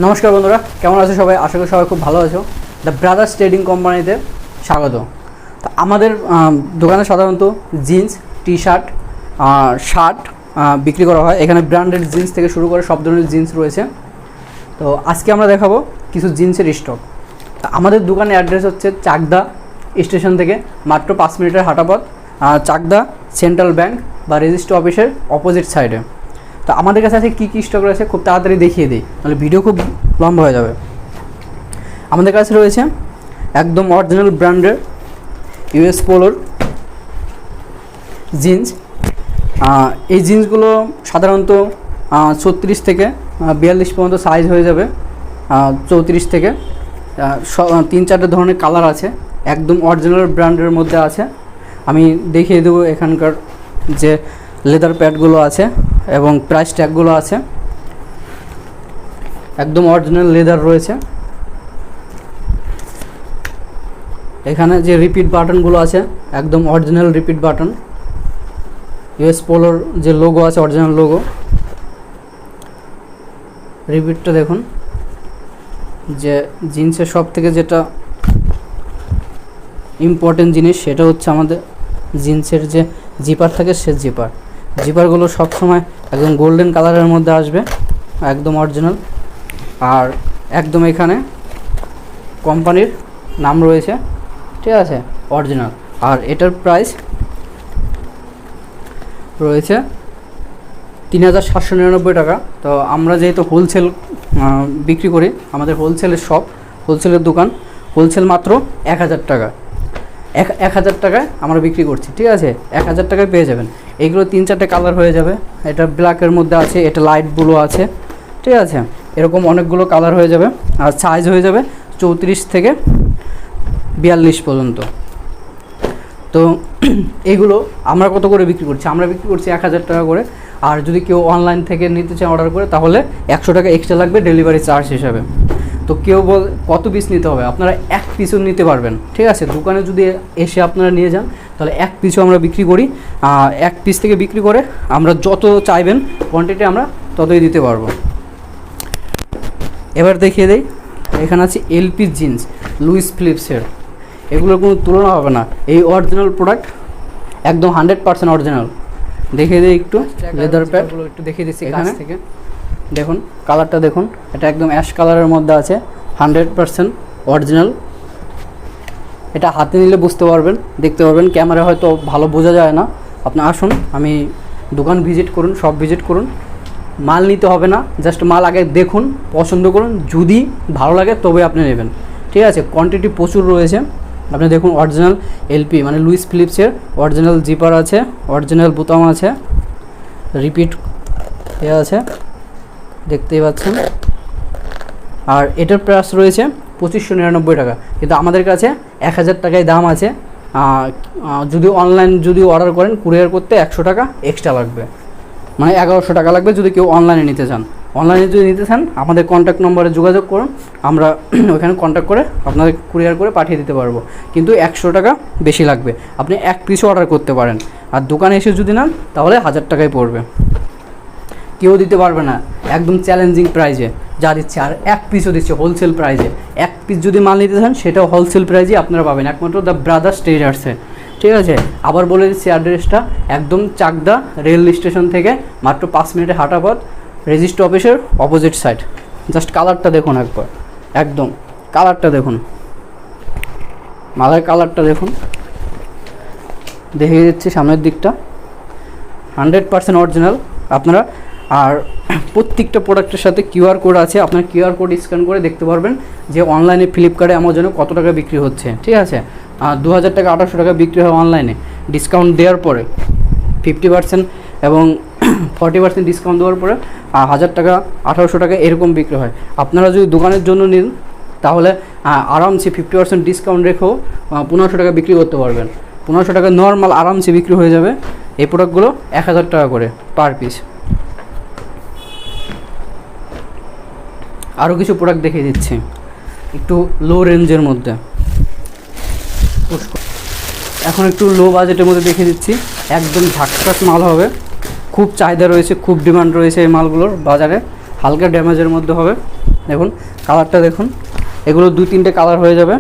নমস্কার বন্ধুরা, কেমন আছো সবাই? আশা করি সবাই খুব ভালো আছো। দ্য ব্রাদার্স ট্রেডিং কোম্পানিতে স্বাগত। তো আমাদের দোকানে সাধারণত জিন্স, টি শার্ট, শার্ট বিক্রি করা হয়। এখানে ব্র্যান্ডেড জিন্স থেকে শুরু করে সব ধরনের জিন্স রয়েছে। তো আজকে আমরা দেখাবো কিছু জিন্সের স্টক। আমাদের দোকানের অ্যাড্রেস হচ্ছে চাকদা স্টেশন থেকে মাত্র 5 মিনিটের হাঁটা পথ, চাকদা সেন্ট্রাল ব্যাংক বা রেজিস্ট্রি অফিসের অপোজিট সাইডে। তো আমাদের কাছে আছে কী কী স্টক রয়েছে খুব তাড়াতাড়ি দেখিয়ে দিই, তাহলে ভিডিও খুব লম্বা হয়ে যাবে। আমাদের কাছে রয়েছে একদম অরিজিনাল ব্র্যান্ডের ইউএস পোলোর জিন্স। এই জিন্সগুলো সাধারণত 36 থেকে 42 পর্যন্ত সাইজ হয়ে যাবে। 34 থেকে 3-4 ধরনের কালার আছে, একদম অরিজিনাল ব্র্যান্ডের মধ্যে আছে। আমি দেখিয়ে দেবো এখানকার যে লেদার প্যাডগুলো আছে এবং প্রাইস ট্যাগগুলো আছে, একদম অরিজিনাল লেদার রয়েছে। এখানে যে রিপিট বাটনগুলো আছে একদম অরিজিনাল রিপিট বাটন। ইউএস পোলোর যে লোগো আছে অরিজিনাল লোগো, রিপিটটা দেখুন। যে জিন্সের সব থেকে যেটা ইম্পর্টেন্ট জিনিস সেটা হচ্ছে আমাদের জিন্সের যে জিপার থাকে, সে জিপারগুলো সবসময় একদম গোল্ডেন কালারের মধ্যে আসবে, একদম অরিজিনাল। আর একদম এখানে কোম্পানির নাম রয়েছে, ঠিক আছে, অরিজিনাল। আর এটার প্রাইস রয়েছে 3799 টাকা। তো আমরা যেহেতু হোলসেল বিক্রি করি, আমাদের হোলসেলের শপ, হোলসেলের দোকান, হোলসেল মাত্র 1000 টাকা। 1000 টাকায় আমরা বিক্রি করছি, ঠিক আছে। 1000 টাকায় পেয়ে যাবেন। এইগুলো 3-4টে কালার হয়ে যাবে। এটা ব্ল্যাকের মধ্যে আছে, এটা লাইট ব্লু আছে, ঠিক আছে। এরকম অনেকগুলো কালার হয়ে যাবে। আর সাইজ হয়ে যাবে 34 থেকে 42 পর্যন্ত। তো এগুলো আমরা কত করে বিক্রি করছি? আমরা বিক্রি করছি 1000 টাকা করে। আর যদি কেউ অনলাইন থেকে নিতে চায় অর্ডার করে, তাহলে 100 টাকা এক্সট্রা লাগবে ডেলিভারি চার্জ হিসাবে। তো কেউ কত পিস নিতে হবে? আপনারা 1 পিসও নিতে পারবেন, ঠিক আছে। দোকানে যদি এসে আপনারা নিয়ে যান তাহলে 1 পিসও আমরা বিক্রি করি। 1 পিস থেকে বিক্রি করে আমরা যত চাইবেন কোয়ান্টিটি আমরা ততই দিতে পারবো। এবার দেখিয়ে দেই, এখানে আছে এলপি জিন্স লুইস ফিলিপসের। এগুলোর কোনো তুলনা হবে না, এই অরিজিনাল প্রোডাক্ট, একদম 100% অরিজিনাল। দেখিয়ে দিই একটু লেদার প্যাডগুলো একটু দেখিয়ে দিচ্ছি এখান থেকে। দেখুন কালারটা দেখুন, এটা একদম অ্যাশ কালারের মধ্যে আছে, 100% অরিজিনাল। এটা হাতে নিলে বুঝতে পারবেন, দেখতে পারবেন। ক্যামেরা হয়তো ভালো বোঝা যায় না। আপনি আসুন, আমি দোকান ভিজিট করুন, সব ভিজিট করুন। মাল নিতে হবে না, জাস্ট মাল আগে দেখুন, পছন্দ করুন, যদি ভালো লাগে তবে আপনি নেবেন, ঠিক আছে। কোয়ান্টিটি প্রচুর রয়েছে। আপনি দেখুন অরিজিনাল এলপি মানে লুইস ফিলিপসের অরিজিনাল জিপার আছে, অরিজিনাল বোতাম আছে, রিপিট আছে, দেখতেই পাচ্ছেন। আর এটার প্রাইস রয়েছে 2599 টাকা, কিন্তু আমাদের কাছে 1000 টাকায় দাম আছে। যদি অনলাইন অর্ডার করেন, কুরিয়ার করতে 100 টাকা এক্সট্রা লাগবে, মানে 1100 টাকা লাগবে যদি কেউ অনলাইনে নিতে চান। অনলাইনে যদি নিতে চান আমাদের কন্ট্যাক্ট নম্বরে যোগাযোগ করুন, আমরা ওখানে কন্ট্যাক্ট করে আপনাদের কুরিয়ার করে পাঠিয়ে দিতে পারবো, কিন্তু 100 টাকা বেশি লাগবে। আপনি 1 পিসও অর্ডার করতে পারেন। আর দোকানে এসে যদি নেন তাহলে 1000 টাকায় পড়বে। কেউ দিতে পারবে না একদম চ্যালেঞ্জিং প্রাইজে যা দিচ্ছে। আর 1 পিসও দিচ্ছে হোলসেল প্রাইজে। 1 পিস যদি মাল নিতে চান সেটাও হোলসেল প্রাইজে আপনারা পাবেন, একমাত্র দ্য ব্রাদার্স ট্রেডার্সে, ঠিক আছে। আবার বলে দিচ্ছি অ্যাড্রেসটা, একদম চাকদা রেল স্টেশন থেকে মাত্র 5 মিনিটে হাঁটা পথ, রেজিস্ট্রি অফিসের অপোজিট সাইড। জাস্ট কালারটা দেখুন একবার, একদম কালারটা দেখুন, মালের কালারটা দেখুন। দেখিয়ে দিচ্ছি সামনের দিকটা, 100% অরিজিনাল আপনারা। আর প্রত্যেকটা প্রোডাক্টের সাথে কিউআর কোড আছে, আপনার কিউআর কোড স্ক্যান করে দেখতে পারবেন যে অনলাইনে ফ্লিপকার্টে অ্যামাজনে কত টাকা বিক্রি হচ্ছে, ঠিক আছে। 2000 টাকা 1800 টাকা বিক্রি হয় অনলাইনে, ডিসকাউন্ট দেওয়ার পরে 50% এবং 40% ডিসকাউন্ট দেওয়ার পরে 1000 টাকা 1800 টাকা এরকম বিক্রি হয়। আপনারা যদি দোকানের জন্য নিন তাহলে আরামসে 50% ডিসকাউন্ট রেখেও 1500 টাকা বিক্রি করতে পারবেন। 1500 টাকা নর্মাল আরামসে বিক্রি হয়ে যাবে। এই প্রোডাক্টগুলো 1000 টাকা করে পার পিস। আরও কিছু প্রোডাক্ট দেখিয়ে দিচ্ছি একটু লো রেঞ্জের মধ্যে। এখন একটু লো বাজেটের মধ্যে দেখিয়ে দিচ্ছি, একদম ঝাক্কাস মাল হবে, খুব চাহিদা রয়েছে, খুব ডিমান্ড রয়েছে এই মালগুলোর বাজারে, হালকা ড্যামেজের মধ্যে হবে। দেখুন কালারটা দেখুন, এগুলো 2-3টে কালার হয়ে যাবে।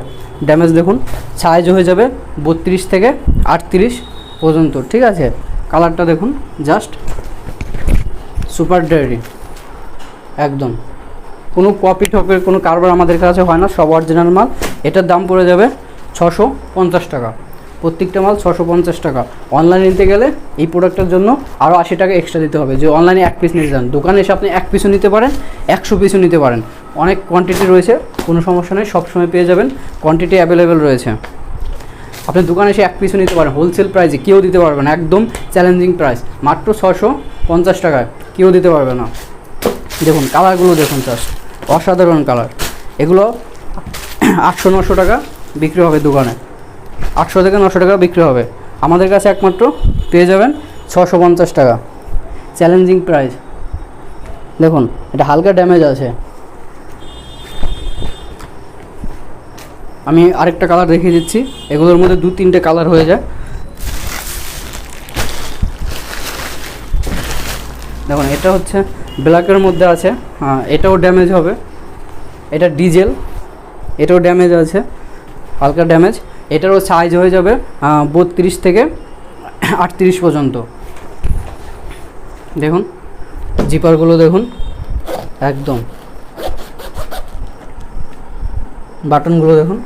ড্যামেজ দেখুন, সাইজ হয়ে যাবে 32 থেকে 38 পর্যন্ত, ঠিক আছে। কালারটা দেখুন, জাস্ট সুপার ডায়েরি, একদম কোনো কপি টপের কোনো কারবার আমাদের কাছে হয় না, সব অরিজিনাল মাল। এটার দাম পড়ে যাবে 650 টাকা, প্রত্যেকটা মাল 650 টাকা। অনলাইনে নিতে গেলে এই প্রোডাক্টের জন্য আরও 80 টাকা এক্সট্রা দিতে হবে। যে অনলাইনে 1 পিস নিতে চান, দোকানে এসে আপনি 1 পিসও নিতে পারেন, 100 পিসও নিতে পারেন, অনেক কোয়ান্টিটি রয়েছে, কোনো সমস্যা নেই, সবসময় পেয়ে যাবেন, কোয়ান্টিটি অ্যাভেলেবেল রয়েছে। আপনি দোকানে এসে 1 পিসও নিতে পারেন, হোলসেল প্রাইসে কেউ দিতে পারবে না, একদম চ্যালেঞ্জিং প্রাইস, মাত্র 650 টাকায় কেউ দিতে পারবে না। দেখুন কালারগুলো দেখুন, জাস্ট অসাধারণ কালার। এগুলো 800-900 টাকা বিক্রি হবে দোকানে, 800 থেকে 900 টাকা বিক্রি হবে। আমাদের কাছে একমাত্র পেয়ে যাবেন 650 টাকা, চ্যালেঞ্জিং প্রাইস। দেখুন এটা হালকা ড্যামেজ আছে। আমি আরেকটা কালার দেখিয়ে দিচ্ছি, এগুলোর মধ্যে 2-3টে কালার হয়ে যায়। দেখুন এটা হচ্ছে ব্ল্যাকের মধ্যে আছে, হ্যাঁ এটাও ড্যামেজ হবে, এটা ডিজেল, এটাও ড্যামেজ আছে, হালকা ড্যামেজ। এটারও সাইজ হয়ে যাবে 32 থেকে 38 পর্যন্ত। দেখুন জিপারগুলো দেখুন, একদম বাটনগুলো দেখুন,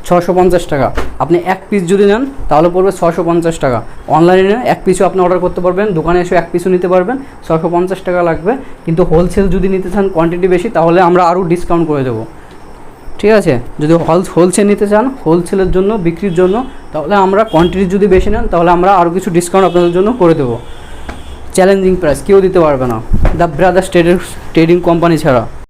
650 টাকা। আপনি 1 পিস যদি নেন তাহলে পড়বে 650 টাকা। অনলাইনে 1 পিসও আপনি অর্ডার করতে পারবেন, দোকানে এসে 1 পিসও নিতে পারবেন, 650 টাকা লাগবে। কিন্তু হোলসেল যদি নিতে চান, কোয়ান্টিটি বেশি, তাহলে আমরা আরও ডিসকাউন্ট করে দেবো, ঠিক আছে। যদি হোলসেল নিতে চান, হোলসেলের জন্য, বিক্রির জন্য, তাহলে আমরা কোয়ান্টিটি যদি বেশি নেন তাহলে আমরা আরও কিছু ডিসকাউন্ট আপনাদের জন্য করে দেবো। চ্যালেঞ্জিং প্রাইস, কেউ দিতে পারবে না, দ্য ব্রাদার্স ট্রেডিং কোম্পানি ছাড়া।